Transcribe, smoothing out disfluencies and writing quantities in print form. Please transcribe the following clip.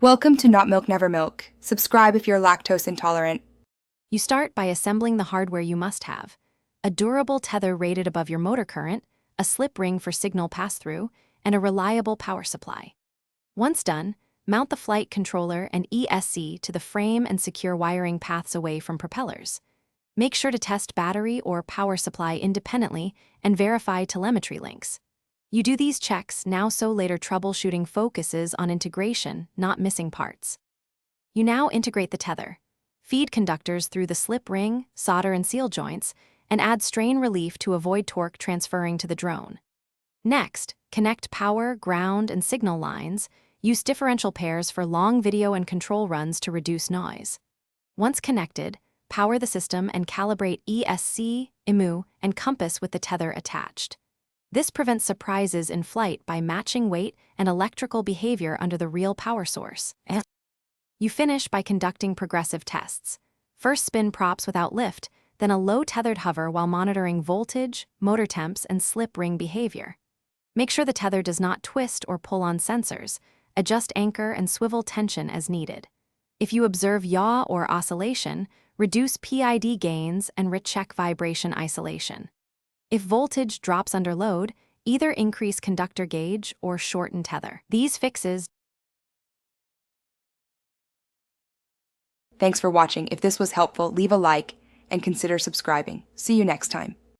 Welcome to Not Milk Never Milk. Subscribe if you're lactose intolerant. You start by assembling the hardware you must have: a durable tether rated above your motor current, a slip ring for signal pass-through, and a reliable power supply. Once done, mount the flight controller and ESC to the frame and secure wiring paths away from propellers. Make sure to test battery or power supply independently and verify telemetry links. You do these checks now so later troubleshooting focuses on integration, not missing parts. You now integrate the tether. Feed conductors through the slip ring, solder and seal joints, and add strain relief to avoid torque transferring to the drone. Next, connect power, ground, and signal lines. Use differential pairs for long video and control runs to reduce noise. Once connected, power the system and calibrate ESC, IMU, and compass with the tether attached. This prevents surprises in flight by matching weight and electrical behavior under the real power source. You finish by conducting progressive tests. First spin props without lift, then a low tethered hover while monitoring voltage, motor temps, and slip ring behavior. Make sure the tether does not twist or pull on sensors. Adjust anchor and swivel tension as needed. If you observe yaw or oscillation, reduce PID gains and recheck vibration isolation. If voltage drops under load, either increase conductor gauge or shorten tether. These fixes. Thanks for watching. If this was helpful, leave a like and consider subscribing. See you next time.